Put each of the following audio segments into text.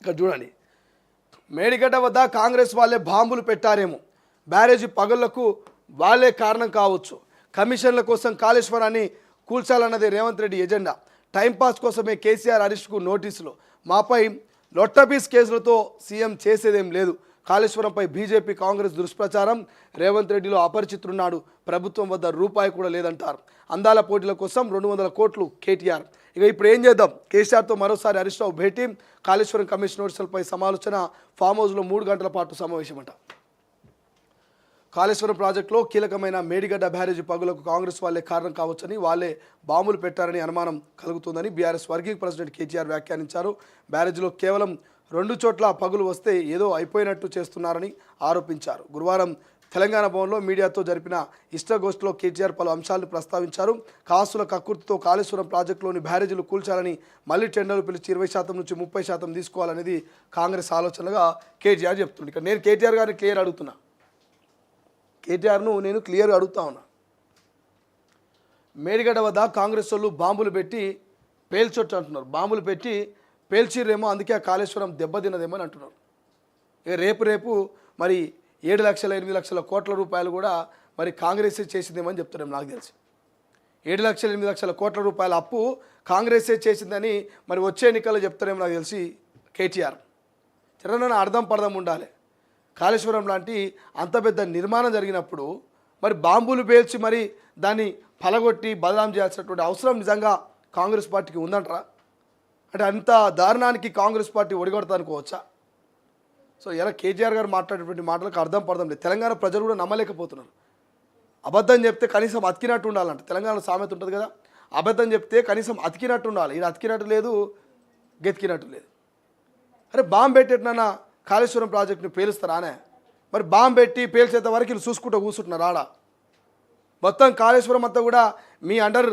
ఇక్కడ చూడండి, మేడిగడ్డ వద్ద కాంగ్రెస్ వాళ్ళే బాంబులు పెట్టారేమో, బ్యారేజీ పగుళ్లకు వాళ్ళే కారణం కావచ్చు, కమిషన్ల కోసం కాళేశ్వరాన్ని కూల్చాలన్నది రేవంత్ రెడ్డి ఎజెండా, టైంపాస్ కోసమే కేసీఆర్ అరెస్టుకు నోటీసులు, మాపై లొట్టపీస్ కేసులతో సీఎం చేసేదేం లేదు, కాళేశ్వరంపై బీజేపీ కాంగ్రెస్ దుష్ప్రచారం, రేవంత్ రెడ్డిలో అపరిచితుడున్నాడు, ప్రభుత్వం వద్ద రూపాయి కూడా లేదంటారు, అందాల పోటీల కోసం 200 కోట్లు కేటీఆర్. ఇక ఇప్పుడు ఏం చేద్దాం, కేసీఆర్తో మరోసారి హరీష్ రావు భేటీ, కాళేశ్వరం కమిషన్ నోటీసులపై సమాలోచన, ఫామ్ హౌస్లో 3 గంటల పాటు సమావేశమంట. కాళేశ్వరం ప్రాజెక్టులో కీలకమైన మేడిగడ్డ బ్యారేజీ పగులకు కాంగ్రెస్ వాళ్ళే కారణం కావచ్చని, వాళ్ళే బాంబులు పెట్టారని అనుమానం కలుగుతుందని బీఆర్ఎస్ వర్కింగ్ ప్రెసిడెంట్ కేటీఆర్ వ్యాఖ్యానించారు. బ్యారేజీలో కేవలం 2 చోట్ల పగులు వస్తే ఏదో అయిపోయినట్టు చేస్తున్నారని ఆరోపించారు. గురువారం తెలంగాణ భవన్లో మీడియాతో జరిపిన ఇష్టగోష్ఠిలో కేటీఆర్ పలు అంశాలను ప్రస్తావించారు. కాసుల కక్కుర్తితో కాళేశ్వరం ప్రాజెక్టులోని బ్యారేజీలు కూల్చాలని, మళ్లీ టెండర్లు పిలిచి 20% నుంచి 30% తీసుకోవాలనేది కాంగ్రెస్ ఆలోచనగా కేటీఆర్ చెప్తుంది. ఇక్కడ నేను కేటీఆర్ గారిని క్లియర్ అడుగుతున్నా, కేటీఆర్ను నేను క్లియర్గా అడుగుతా ఉన్నా. మేడిగడ్డ వద్ద కాంగ్రెస్ వాళ్ళు బాంబులు పెట్టి పేల్చొట్టు అంటున్నారు, బాంబులు పెట్టి పేల్చిరేమో, అందుకే కాళేశ్వరం దెబ్బతిన్నదేమో అని అంటున్నారు. ఇక రేపు మరి 7 లక్షల 8 లక్షల కోట్ల రూపాయలు కూడా మరి కాంగ్రెసే చేసిందేమని చెప్తున్నాం. నాకు తెలిసి 7 లక్షల 8 లక్షల కోట్ల రూపాయల అప్పు కాంగ్రెసే చేసిందని మరి వచ్చే ఎన్నికల్లో చెప్తారేమో నాకు తెలిసి కేటీఆర్. చిన్న అర్థం పర్థం ఉండాలి. కాళేశ్వరం లాంటి అంత పెద్ద నిర్మాణం జరిగినప్పుడు మరి బాంబులు పేల్చి మరి దాన్ని పలగొట్టి బదనాం చేయాల్సినటువంటి అవసరం నిజంగా కాంగ్రెస్ పార్టీకి ఉందంటారా? అంటే అంత దారుణానికి కాంగ్రెస్ పార్టీ ఒడిగొడతా అనుకోవచ్చా? సో ఇలా కేటీఆర్ గారు మాట్లాడేటువంటి మాటలకు అర్థం పర్థం లేదు. తెలంగాణ ప్రజలు కూడా నమ్మలేకపోతున్నారు. అబద్ధం చెప్తే కనీసం అతికినట్టు ఉండాలంట. తెలంగాణ సామెత ఉంటుంది కదా, అబద్ధం చెప్తే కనీసం అతికినట్టు ఉండాలి. ఇది అతికినట్టు లేదు, గెతికినట్టు లేదు. అరే బాంబు పెట్టేటన్నా కాళేశ్వరం ప్రాజెక్టుని పేలుస్తారానే? మరి బాంబు పెట్టి పేల్చేంత వరకు వీళ్ళు చూసుకుంటూ కూర్చుంటున్నారు. ఆడ మొత్తం కాళేశ్వరం అంతా కూడా మీ అండర్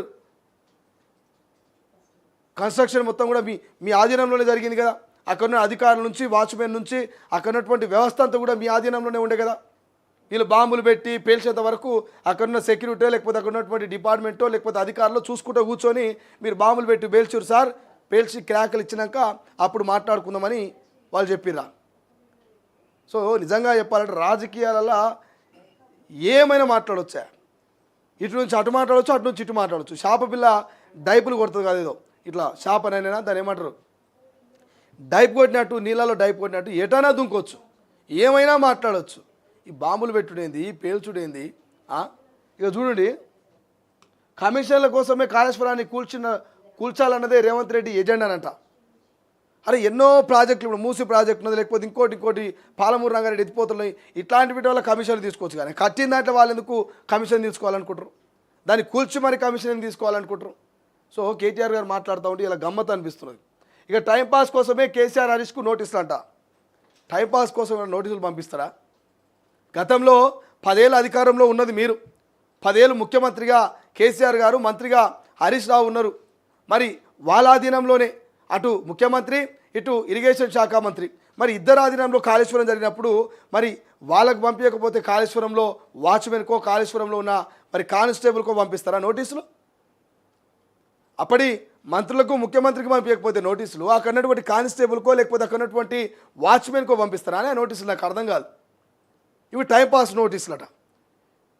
కన్స్ట్రక్షన్ మొత్తం కూడా మీ ఆధీనంలోనే జరిగింది కదా. అక్కడున్న అధికారుల నుంచి, వాచ్మెన్ నుంచి, అక్కడ ఉన్నటువంటి వ్యవస్థ అంతా కూడా మీ ఆధీనంలోనే ఉండే కదా. వీళ్ళు బాంబులు పెట్టి పేల్చేంత వరకు అక్కడున్న సెక్యూరిటీ లేకపోతే అక్కడ ఉన్నటువంటి డిపార్ట్మెంటో లేకపోతే అధికారులు చూసుకుంటూ కూర్చొని మీరు బాంబులు పెట్టి పేల్చారు సార్, పేల్చి క్రాకలు ఇచ్చినాక అప్పుడు మాట్లాడుకుందామని వాళ్ళు చెప్పిర్రా. సో నిజంగా చెప్పాలంటే రాజకీయాలలో ఏమైనా మాట్లాడవచ్చా? ఇటు నుంచి అటు మాట్లాడవచ్చు, అటు నుంచి ఇటు మాట్లాడవచ్చు. షాప పిల్ల డైపులు కొడుతుంది కదా, ఏదో ఇట్లా షాప్ అనైనా దాన్ని ఏమంటారు, డైప్ కొట్టినట్టు, నీళ్ళలో డైప్ కొట్టినట్టు ఎటైనా దుంకొచ్చు, ఏమైనా మాట్లాడవచ్చు. ఈ బాంబులు పెట్టుడేంది, పేల్చుడేంది? ఇక చూడండి, కమిషన్ల కోసమే కాళేశ్వరాన్ని కూల్చాలన్నదే రేవంత్ రెడ్డి ఎజెండానంట. అరే ఎన్నో ప్రాజెక్టులు, ఇప్పుడు మూసి ప్రాజెక్టు ఉన్నది, లేకపోతే ఇంకోటి పాలమూరు రంగారెడ్డి ఎత్తిపోతున్నాయి, ఇట్లాంటి వీటి వల్ల కమిషన్లు తీసుకోవచ్చు. కానీ కట్టిన దాంట్లో వాళ్ళు ఎందుకు కమిషన్ తీసుకోవాలనుకుంటారు? దాన్ని కూల్చి మరి కమిషన్ తీసుకోవాలనుకుంటారు. సో కేటీఆర్ గారు మాట్లాడుతూ ఉంటే ఇలా గమ్మత్ అనిపిస్తున్నది. ఇక టైంపాస్ కోసమే కేసీఆర్ హరీష్కు నోటీసులు అంట. టైంపాస్ కోసం నోటీసులు పంపిస్తారా? గతంలో 10 ఏళ్ళ అధికారంలో ఉన్నది మీరు, 10 ఏళ్ళు ముఖ్యమంత్రిగా కేసీఆర్ గారు, మంత్రిగా హరీష్ రావు ఉన్నారు. మరి వాళ్ళ ఆధీనంలోనే అటు ముఖ్యమంత్రి, ఇటు ఇరిగేషన్ శాఖ మంత్రి, మరి ఇద్దరు ఆధీనంలో కాళేశ్వరం జరిగినప్పుడు మరి వాళ్ళకు పంపించకపోతే కాళేశ్వరంలో వాచ్మెన్కో, కాళేశ్వరంలో ఉన్న మరి కానిస్టేబుల్కో పంపిస్తారా నోటీసులు? అప్పటి మంత్రులకు, ముఖ్యమంత్రికి పంపించకపోతే నోటీసులు అక్కడ ఉన్నటువంటి కానిస్టేబుల్కో లేకపోతే అక్కడ ఉన్నటువంటి వాచ్మెన్కో పంపిస్తారా అనే నోటీసులు? నాకు అర్థం కాదు. ఇవి టైంపాస్ నోటీసులట.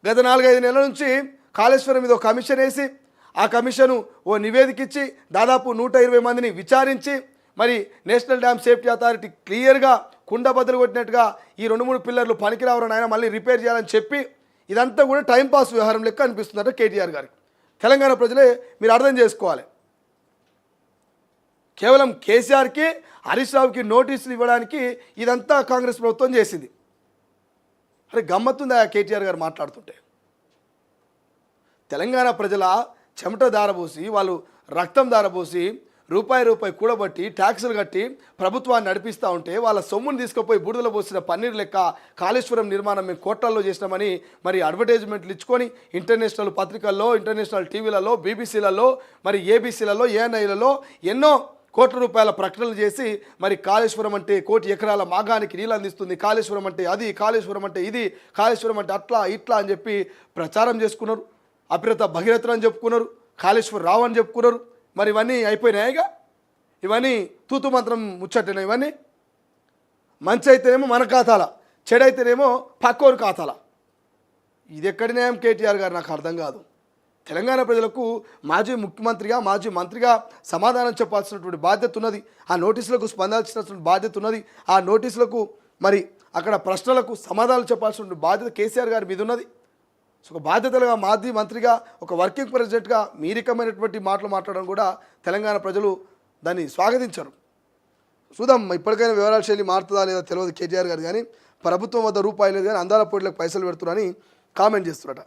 గత 4-5 నెలల నుంచి కాళేశ్వరం మీద ఒక కమిషన్ వేసి, ఆ కమిషను ఓ నివేదిక ఇచ్చి దాదాపు 120 మందిని విచారించి మరి నేషనల్ డ్యామ్ సేఫ్టీ అథారిటీ క్లియర్గా కుండ బదులు కొట్టినట్టుగా ఈ 2-3 పిల్లర్లు పనికిరావరని ఆయన మళ్ళీ రిపేర్ చేయాలని చెప్పి, ఇదంతా కూడా టైంపాస్ వ్యవహారం లెక్క అనిపిస్తుందట కేటీఆర్ గారికి. తెలంగాణ ప్రజలే మీరు అర్థం చేసుకోవాలి. కేవలం కేసీఆర్కి, హరీష్ రావుకి నోటీసులు ఇవ్వడానికి ఇదంతా కాంగ్రెస్ ప్రభుత్వం చేసింది. అరే గమ్మత్తుందా కేటీఆర్ గారు మాట్లాడుతుంటే? తెలంగాణ ప్రజల చెమట దారబోసి, వాళ్ళు రక్తం దారబోసి, రూపాయి కూడబట్టి ట్యాక్సులు కట్టి ప్రభుత్వాన్ని నడిపిస్తూ ఉంటే వాళ్ళ సొమ్ముని తీసుకుపోయి బూడిదలో పోసిన పన్నీర్ లెక్క కాళేశ్వరం నిర్మాణం మేము కోట్లలో చేసినామని మరి అడ్వర్టైజ్మెంట్లు ఇచ్చుకొని ఇంటర్నేషనల్ పత్రికల్లో, ఇంటర్నేషనల్ టీవీలలో, బీబీసీలలో, మరి ఏబీసీలలో, ఏఎన్ఐలలో ఎన్నో కోట్ల రూపాయల ప్రకటనలు చేసి మరి కాళేశ్వరం అంటే 1 కోటి ఎకరాల మాగానికి నీళ్ళు అందిస్తుంది, కాళేశ్వరం అంటే అది, కాళేశ్వరం అంటే ఇది, కాళేశ్వరం అంటే అట్లా ఇట్లా అని చెప్పి ప్రచారం చేసుకున్నారు. అభిరత భగీరథ అని చెప్పుకున్నారు, కాళేశ్వర రావు అని చెప్పుకున్నారు. మరి ఇవన్నీ అయిపోయినాయిగా? ఇవన్నీ తూతు మంత్రం ముచ్చటేనా? ఇవన్నీ మంచి అయితేనేమో మన ఖాతాల, చెడైతేనేమో పక్కోరు ఖాతాల. ఇది ఎక్కడి న్యాయం కేటీఆర్ గారు? నాకు అర్థం కాదు. తెలంగాణ ప్రజలకు మాజీ ముఖ్యమంత్రిగా, మాజీ మంత్రిగా సమాధానం చెప్పాల్సినటువంటి బాధ్యత ఉన్నది. ఆ నోటీసులకు స్పందించాల్సినటువంటి బాధ్యత ఉన్నది. ఆ నోటీసులకు మరి అక్కడ ప్రశ్నలకు సమాధానం చెప్పాల్సినటువంటి బాధ్యత కేసీఆర్ గారి మీద ఉన్నది. సో ఒక బాధ్యతలుగా మాజీ మంత్రిగా, ఒక వర్కింగ్ ప్రెసిడెంట్గా మీ రకమైనటువంటి మాటలు మాట్లాడడం కూడా తెలంగాణ ప్రజలు దాన్ని స్వాగతించరు. చూద్దాం ఇప్పటికైనా వివరాల శైలి మారుతుందా లేదా తెలియదు కేటీఆర్ గారు. కానీ ప్రభుత్వం వద్ద రూపాయి లేదు కానీ అందాల పోటీలకు పైసలు పెడుతున్నారని కామెంట్ చేస్తున్నారట.